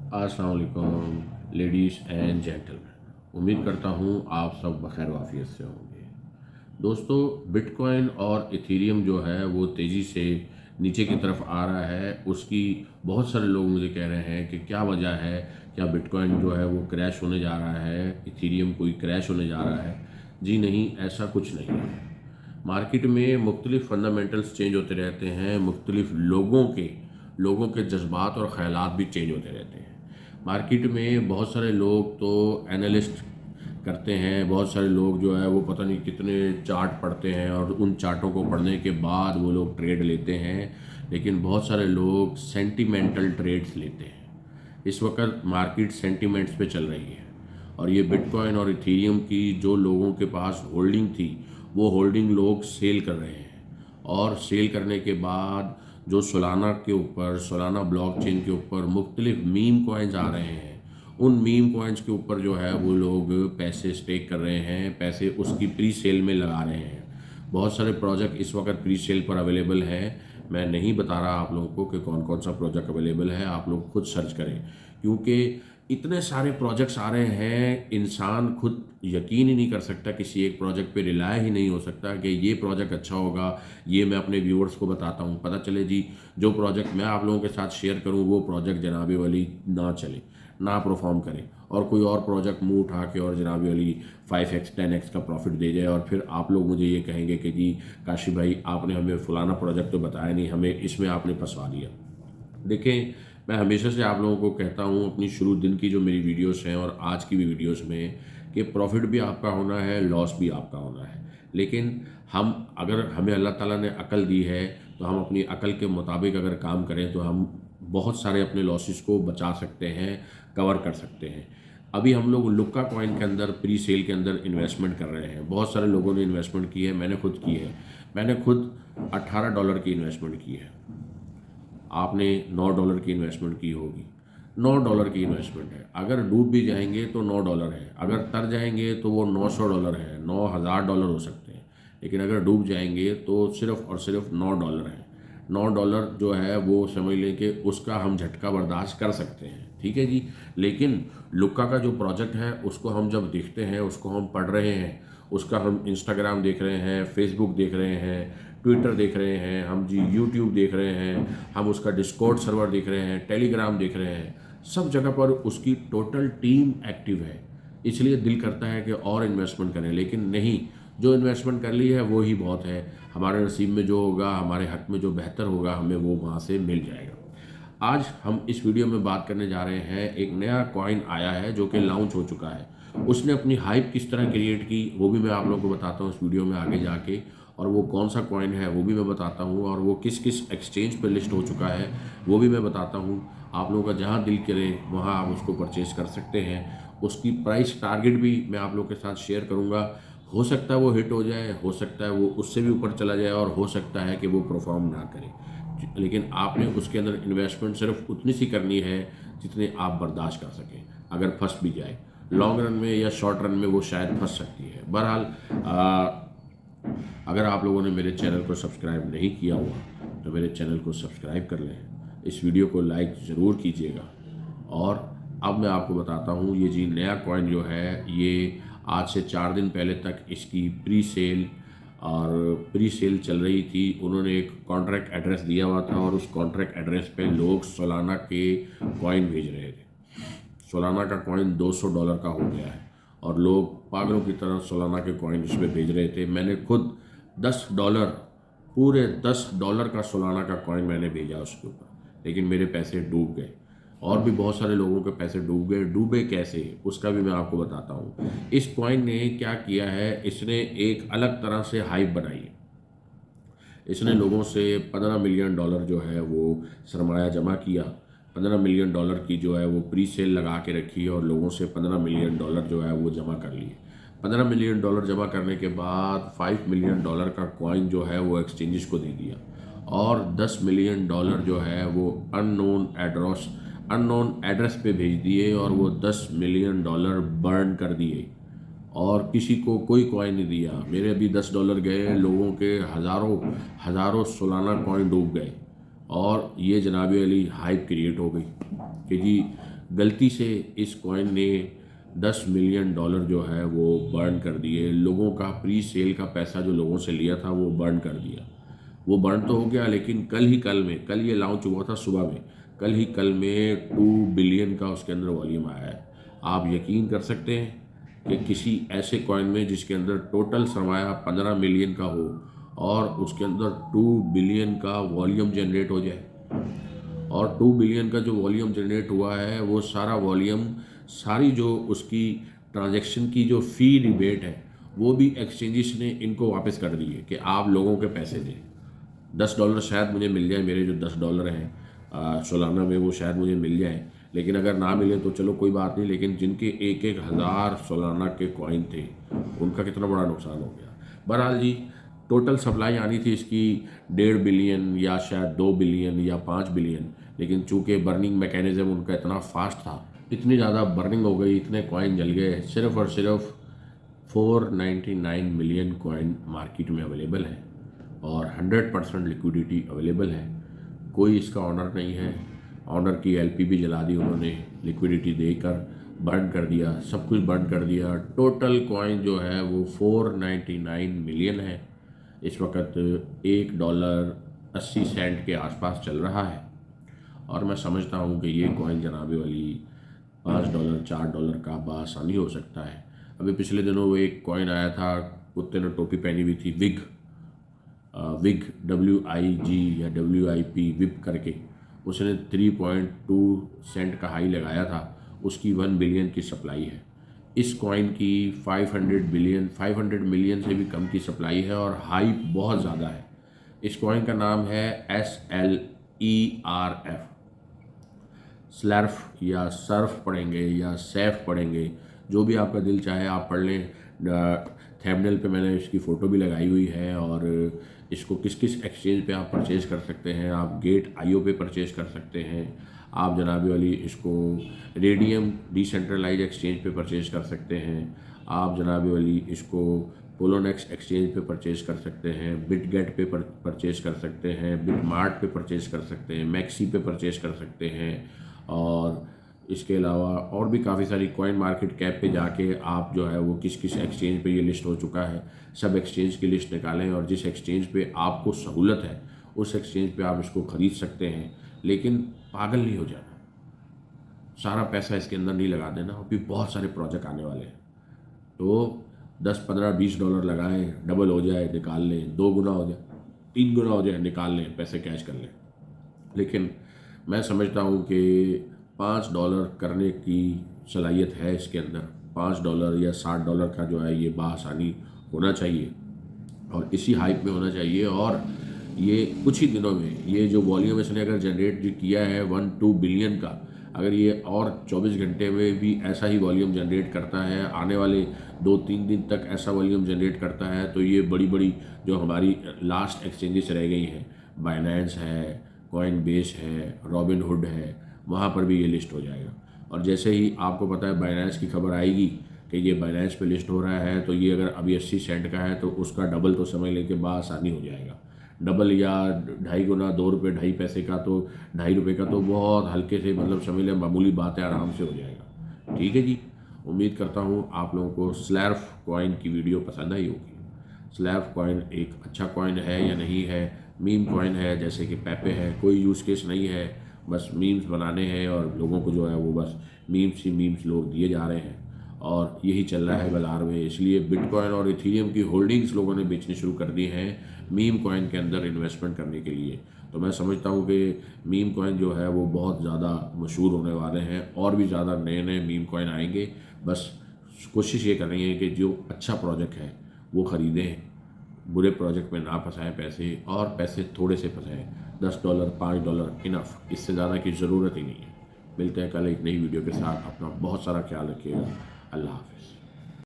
अस्सलाम वालेकुम ladies and gentleman. उम्मीद करता हूँ आप सब बखैर वाफियत से होंगे। दोस्तों, बिटकॉइन और इथेरियम जो है वो तेज़ी से नीचे की तरफ आ रहा है। उसकी बहुत सारे लोग मुझे कह रहे हैं कि क्या वजह है, क्या बिटकॉइन जो है वो क्रैश होने जा रहा है, इथेरियम कोई क्रैश होने जा रहा है। जी नहीं, ऐसा कुछ नहीं है। मार्केट में मुख्तलिफ फंडामेंटल्स चेंज होते रहते हैं, मुख्तलिफ लोगों के जज्बात और ख़यालात भी चेंज होते रहते हैं। मार्केट में बहुत सारे लोग तो एनालिस्ट करते हैं, बहुत सारे लोग जो है वो पता नहीं कितने चार्ट पढ़ते हैं और उन चार्टों को पढ़ने के बाद वो लोग ट्रेड लेते हैं। लेकिन बहुत सारे लोग सेंटिमेंटल ट्रेड्स लेते हैं। इस वक्त मार्केट सेंटिमेंट्स पे चल रही है और ये बिटकॉइन और इथेरियम की जो लोगों के पास होल्डिंग थी वो होल्डिंग लोग सेल कर रहे हैं। और सेल करने के बाद जो सोलाना ब्लॉकचेन के ऊपर मुख्तलिफ मीम कॉइन्स आ रहे हैं, उन मीम कॉइन्स के ऊपर जो है वो लोग पैसे स्टेक कर रहे हैं, पैसे उसकी प्री सेल में लगा रहे हैं। बहुत सारे प्रोजेक्ट इस वक्त प्री सेल पर अवेलेबल है। मैं नहीं बता रहा आप लोगों को कि कौन कौन सा प्रोजेक्ट अवेलेबल है, आप लोग खुद सर्च करें। क्योंकि इतने सारे प्रोजेक्ट्स आ रहे हैं, इंसान खुद यकीन ही नहीं कर सकता, किसी एक प्रोजेक्ट पे रिलाय ही नहीं हो सकता कि ये प्रोजेक्ट अच्छा होगा। ये मैं अपने व्यूअर्स को बताता हूँ, पता चले जी जो प्रोजेक्ट मैं आप लोगों के साथ शेयर करूँ वो प्रोजेक्ट जनाबी वाली ना चले, ना परफॉर्म करे, और कोई और प्रोजेक्ट मुंह उठा के और जनाबी वाली 5x 10x का प्रॉफिट दे जाए। और फिर आप लोग मुझे ये कहेंगे कि जी काशिफ भाई आपने हमें फलाना प्रोजेक्ट तो बताया नहीं, हमें इसमें आपने फंसवा दिया। देखें, मैं हमेशा से आप लोगों को कहता हूँ अपनी शुरू दिन की जो मेरी वीडियोस हैं और आज की भी वीडियोस में कि प्रॉफिट भी आपका होना है, लॉस भी आपका होना है। लेकिन अगर हमें अल्लाह ताला ने अकल दी है तो हम अपनी अकल के मुताबिक अगर काम करें तो हम बहुत सारे अपने लॉसेस को बचा सकते हैं, कवर कर सकते हैं। अभी हम लोग लुक्का कॉइन के अंदर प्री सेल के अंदर इन्वेस्टमेंट कर रहे हैं। बहुत सारे लोगों ने इन्वेस्टमेंट की है, मैंने खुद की है। मैंने खुद $18 की इन्वेस्टमेंट की है। आपने $9 की इन्वेस्टमेंट की होगी। $9 की इन्वेस्टमेंट है, अगर डूब भी जाएंगे तो $9 है, अगर तर जाएंगे तो वो $900 है, $9,000 हो सकते हैं। लेकिन अगर डूब जाएंगे तो सिर्फ और सिर्फ $9 है। $9 जो है वो समझ लें कि उसका हम झटका बर्दाश्त कर सकते हैं, ठीक है जी। लेकिन लुक्का का जो प्रोजेक्ट है उसको हम जब देखते हैं, उसको हम पढ़ रहे हैं, उसका हम इंस्टाग्राम देख रहे हैं, फेसबुक देख रहे हैं, ट्विटर देख रहे हैं, हम जी यूट्यूब देख रहे हैं, हम उसका डिस्कॉर्ड सर्वर देख रहे हैं, टेलीग्राम देख रहे हैं, सब जगह पर उसकी टोटल टीम एक्टिव है। इसलिए दिल करता है कि और इन्वेस्टमेंट करें, लेकिन नहीं, जो इन्वेस्टमेंट कर ली है वो ही बहुत है। हमारे नसीब में जो होगा, हमारे हक में जो बेहतर होगा, हमें वो वहाँ से मिल जाएगा। आज हम इस वीडियो में बात करने जा रहे हैं, एक नया कॉइन आया है जो कि लॉन्च हो चुका है। उसने अपनी हाइप किस तरह क्रिएट की वो भी मैं आप लोगों को बताता हूँ इस वीडियो में आगे जाके, और वो कौन सा कॉइन है वो भी मैं बताता हूँ, और वो किस किस एक्सचेंज पर लिस्ट हो चुका है वो भी मैं बताता हूँ। आप लोगों का जहाँ दिल करे वहाँ आप उसको परचेज़ कर सकते हैं। उसकी प्राइस टारगेट भी मैं आप लोगों के साथ शेयर करूँगा। हो सकता है वो हिट हो जाए, हो सकता है वो उससे भी ऊपर चला जाए, और हो सकता है कि वो परफॉर्म ना करे। लेकिन आपने उसके अंदर इन्वेस्टमेंट सिर्फ उतनी सी करनी है जितने आप बर्दाश्त कर सकें। अगर फंस भी जाए लॉन्ग रन में या शॉर्ट रन में वो शायद फंस सकती है। बहरहाल अगर आप लोगों ने मेरे चैनल को सब्सक्राइब नहीं किया हुआ तो मेरे चैनल को सब्सक्राइब कर लें, इस वीडियो को लाइक ज़रूर कीजिएगा। और अब मैं आपको बताता हूँ, ये जी नया कॉइन जो है ये आज से 4 दिन पहले तक इसकी प्री सेल चल रही थी। उन्होंने एक कॉन्ट्रैक्ट एड्रेस दिया हुआ था और उस कॉन्ट्रैक्ट एड्रेस पे लोग सोलाना के कॉइन भेज रहे थे। सोलाना का कॉइन $200 का हो गया है और लोग पागलों की तरह सोलाना के कॉइन इस पर भेज रहे थे। मैंने खुद $10, पूरे $10 का सोलाना का कॉइन मैंने भेजा उसके ऊपर, लेकिन मेरे पैसे डूब गए। और भी बहुत सारे लोगों के पैसे डूब गए। डूबे कैसे उसका भी मैं आपको बताता हूँ। इस कॉइन ने क्या किया है, इसने एक अलग तरह से हाइप बनाई है। इसने लोगों से $15 मिलियन जो है वो सरमाया जमा किया। $15 मिलियन की जो है वो प्री सेल लगा के रखी और लोगों से $15 मिलियन जो है वो जमा कर लिए। $15 मिलियन जमा करने के बाद $5 मिलियन का कॉइन जो है वो एक्सचेंजेस को दे दिया, और $10 मिलियन जो है वो अननोन एड्रेस पे भेज दिए, और वो $10 मिलियन बर्न कर दिए और किसी को कोई कॉइन नहीं दिया। मेरे अभी $10 गए, लोगों के हज़ारों हज़ारों सोलाना कॉइन डूब गए। और ये जनाबी अली हाइप क्रिएट हो गई कि जी गलती से इस कॉइन ने $10 मिलियन जो है वो बर्न कर दिए। लोगों का प्री सेल का पैसा जो लोगों से लिया था वो बर्न कर दिया। वो बर्न तो हो गया, लेकिन कल ये लॉन्च हुआ था सुबह में, कल ही कल में 2 बिलियन का उसके अंदर वॉल्यूम आया है। आप यकीन कर सकते हैं कि किसी ऐसे कॉइन में जिसके अंदर टोटल सरमाया 15 मिलियन का हो और उसके अंदर 2 बिलियन का वॉल्यूम जनरेट हो जाए। और 2 बिलियन का जो वॉल्यूम जनरेट हुआ है वो सारा वॉल्यूम, सारी जो उसकी ट्रांजैक्शन की जो फ़ी रिबेट है वो भी एक्सचेंजेस ने इनको वापस कर दी है कि आप लोगों के पैसे दें। $10 शायद मुझे मिल जाए, मेरे जो $10 हैं सालाना में, वो शायद मुझे मिल जाए। लेकिन अगर ना मिले तो चलो कोई बात नहीं, लेकिन जिनके 1-1 हज़ार सालाना के कॉइन थे उनका कितना बड़ा नुकसान हो गया। बहरहाल जी, टोटल सप्लाई आनी थी इसकी 1.5 बिलियन या शायद 2 बिलियन या 5 बिलियन, लेकिन चूंकि बर्निंग मैकेनिज़्म उनका इतना फास्ट था, इतनी ज़्यादा बर्निंग हो गई, इतने कॉइन जल गए। सिर्फ और सिर्फ 499 मिलियन कॉइन मार्केट में अवेलेबल है और 100% लिक्विडिटी अवेलेबल है। कोई इसका ऑनर नहीं है। ऑनर की एलपी भी जला दी उन्होंने, लिक्विडिटी देकर बर्न कर दिया, सब कुछ बर्न कर दिया। टोटल कॉइन जो है वो 499 मिलियन है। इस वक्त $1.80 के आसपास चल रहा है और मैं समझता हूँ कि ये कॉइन जनाबे वाली $5 $4 का बआसानी हो सकता है। अभी पिछले दिनों वो एक कॉइन आया था, कुत्ते ने टोपी पहनी हुई थी, विग WIG या WIP विप करके, उसने 3.2 सेंट का हाई लगाया था। उसकी 1 बिलियन की सप्लाई है। इस कॉइन की 500 मिलियन से भी कम की सप्लाई है और हाइप बहुत ज़्यादा है। इस कॉइन का नाम है SLERF। स्लर्फ या सर्फ पढ़ेंगे या सैफ पढ़ेंगे, जो भी आपका दिल चाहे आप पढ़ लें। थंबनेल पे मैंने इसकी फ़ोटो भी लगाई हुई है और इसको किस किस एक्सचेंज पे आप परचेज़ कर सकते हैं। आप Gate.io पे परचेज़ कर सकते हैं। आप जनाबे वाली इसको रेडियम डिसेंट्रलाइज एक्सचेंज पे परचेज़ कर सकते हैं। आप जनाबे वाली इसको पोलोनेक्स एक्सचेंज पे परचेज़ कर सकते हैं, बिटगेट पे परचेज़ कर सकते हैं, बिटमार्ट पे परचेज़ कर सकते हैं, मैक्सी पे परचेज़ कर सकते हैं। और इसके अलावा और भी काफ़ी सारी कॉइन मार्केट कैप पे जाके आप जो है वो किस किस एक्सचेंज पे ये लिस्ट हो चुका है, सब एक्सचेंज की लिस्ट निकालें और जिस एक्सचेंज पे आपको सहूलत है उस एक्सचेंज पे आप इसको ख़रीद सकते हैं। लेकिन पागल नहीं हो जाना, सारा पैसा इसके अंदर नहीं लगा देना। अभी बहुत सारे प्रोजेक्ट आने वाले हैं, तो 10 15 $20 लगाएं, डबल हो जाए निकाल लें, 2 गुना हो जाए, 3 गुना हो जाए निकाल लें, पैसे कैश कर लें। लेकिन मैं समझता हूँ कि $5 करने की सलाहियत है इसके अंदर। $5 या $60 का जो है ये बआसानी होना चाहिए और इसी हाइप में होना चाहिए। और ये कुछ ही दिनों में ये जो वॉल्यूम इसने अगर जनरेट जो किया है 1-2 बिलियन का, अगर ये और 24 घंटे में भी ऐसा ही वॉल्यूम जनरेट करता है, आने वाले 2-3 दिन तक ऐसा वॉल्यूम जनरेट करता है, तो ये बड़ी बड़ी जो हमारी लास्ट एक्सचेंजेस रह गई हैं, बाइनेंस है, कॉइनबेस है, रॉबिनहुड है, वहाँ पर भी ये लिस्ट हो जाएगा। और जैसे ही आपको पता है बाइनेंस की खबर आएगी कि ये बाइनेंस पे लिस्ट हो रहा है, तो ये अगर अभी 80 सेंट का है तो उसका डबल तो समझ लें कि बआसानी हो जाएगा। डबल या 2.5 गुना, ₹2 2.5 पैसे का, तो ₹2.5 का तो बहुत हल्के से, मतलब समझ लें मामूली बात है, आराम से हो जाएगा। ठीक है जी, उम्मीद करता हूँ आप लोगों को स्लर्फ कॉइन की वीडियो पसंद आई होगी। स्लर्फ कॉइन एक अच्छा कॉइन है या नहीं है, मीम कॉइन है जैसे कि पेपे है, कोई यूज़ केस नहीं है, बस मीम्स बनाने हैं और लोगों को जो है वो बस मीम्स ही मीम्स लोग दिए जा रहे हैं और यही चल रहा है बाज़ार में। इसलिए बिटकॉइन और इथीरियम की होल्डिंग्स लोगों ने बेचनी शुरू कर दी हैं मीम कॉइन के अंदर इन्वेस्टमेंट करने के लिए। तो मैं समझता हूँ कि मीम कॉइन जो है वो बहुत ज़्यादा मशहूर होने वाले हैं और भी ज़्यादा नए नए मीम कॉइन आएंगे। बस कोशिश ये करनी है कि जो अच्छा प्रोजेक्ट है वो ख़रीदें, बुरे प्रोजेक्ट में ना फंसाएं पैसे, और पैसे थोड़े से फंसाएं, $10 $5 इनफ, इससे ज़्यादा की ज़रूरत ही नहीं है। मिलते हैं कल एक नई वीडियो के साथ। अपना बहुत सारा ख्याल रखिएगा। अल्लाह हाफ़िज़।